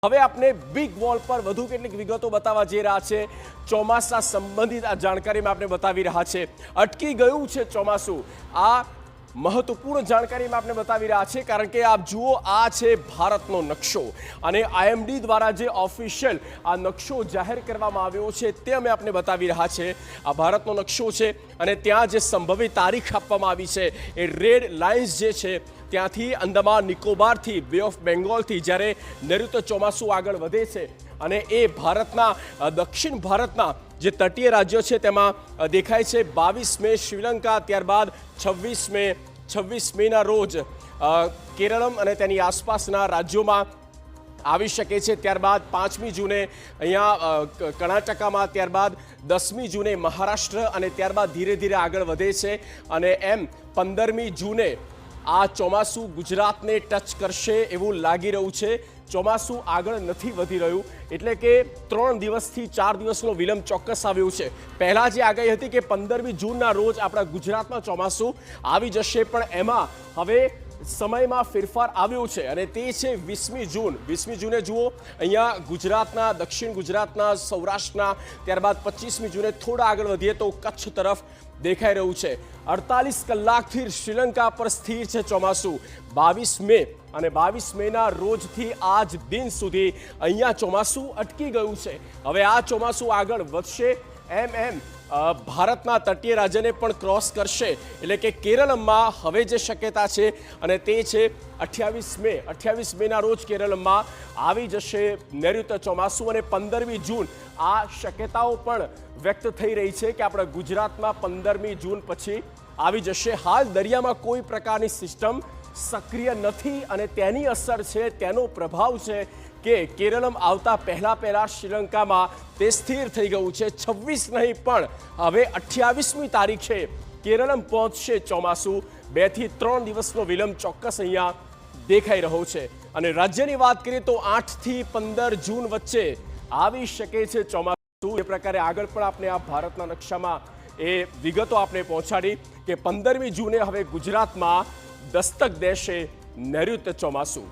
હવે આપણે big wall પર વધુ કેટલીક વિગતો બતાવવા જઈ રહ્યા છે। ચોમાસા સંબંધિત આ જાણકારીમાં આપણે બતાવી રહ્યા છે। અટકી ગયું છે ચોમાસું, આ મહત્વપૂર્ણ જાણકારીમાં આપણે બતાવી રહ્યા છે, કારણ કે આપ જુઓ આ છે ભારતનો નકશો અને આઈએમડી દ્વારા જે ઓફિશિયલ આ નકશો જાહેર કરવામાં આવ્યો છે તે અમે આપને બતાવી રહ્યા છે। આ ભારતનો નકશો છે અને ત્યાં જે સંભવિત તારીખ આપવામાં આવી છે એ રેડ લાઇન્સ જે છે ત્યાંથી અંદમાન નિકોબારથી બે ઓફ બેંગોલથી જ્યારે નૈઋત્ય ચોમાસું આગળ વધે છે અને એ ભારતના દક્ષિણ ભારતના જે તટીય રાજ્યો છે તેમાં દેખાય છે। 22 મે શ્રીલંકા, ત્યારબાદ 26 મેના રોજ કેરળમ અને તેની આસપાસના રાજ્યોમાં આવી શકે છે। ત્યારબાદ 5મી જૂને અહીંયા કર્ણાટકામાં, ત્યારબાદ 10મી જૂને મહારાષ્ટ્ર અને ત્યારબાદ ધીરે ધીરે આગળ વધે છે અને એમ 15મી જૂને આ ચોમાસું ગુજરાતને ટચ કરશે એવું લાગી રહ્યું છે। ચોમાસું આગળ નથી વધી રહ્યું, એટલે કે 3 દિવસથી 4 દિવસનો વિલંબ ચોક્કસ આવ્યો છે। પહેલાં જે આગાહી હતી કે 15મી જૂનના રોજ આપણા ગુજરાતમાં ચોમાસું આવી જશે, પણ એમાં હવે સમયમાં ફેરફાર આવ્યો છે અને તે છે 20મી જૂન। 20મી જૂને જુઓ અહીંયા ગુજરાતના, દક્ષિણ ગુજરાતના, સૌરાષ્ટ્રના, ત્યારબાદ 25મી જૂને થોડા આગળ વધીએ તો કચ્છ તરફ દેખાઈ રહ્યું છે। 48 કલાકથી શ્રીલંકા પર સ્થિર છે ચોમાસું। 22 મે અને 22 મેના રોજથી આજ દિન સુધી અહીંયા ચોમાસું અટકી ગયું છે। હવે આ ચોમાસું આગળ વધશે એમ ભારતના તટીય રાજ્યને પણ ક્રોસ કરશે, એટલે કે કેરળમાં હવે જે શક્યતા છે અને તે છે 28 મેના રોજ કેરળમાં આવી જશે નૈઋત્ય ચોમાસું અને 15મી જૂન આ શક્યતાઓ પણ વ્યક્ત થઈ રહી છે કે આપણા ગુજરાતમાં 15મી જૂન પછી આવી જશે। હાલ દરિયામાં કોઈ પ્રકારની સિસ્ટમ સક્રિય નથી અને તેની અસર છે, તેનો પ્રભાવ છે કે કેરળમ આવતા પહેલા શ્રીલંકામાં તે સ્થિર થઈ ગયું છે। 26 નહીં પણ હવે 28મી તારીખે કેરળમ પહોંચશે ચોમાસું। 2 થી 3 દિવસનો વિલંબ ચોક્કસ અહીંયા દેખાઈ રહ્યો છે અને રાજ્યની વાત કરીએ તો 8 થી 15 જૂન વચ્ચે આવી શકે છે ચોમાસું। એ પ્રકારે આગળ પણ આપણે આ ભારતના નકશામાં એ વિગતો આપણે પહોંચાડી કે 15મી જૂને હવે ગુજરાતમાં દસ્તક દેશે નૈઋત્ય ચોમાસું।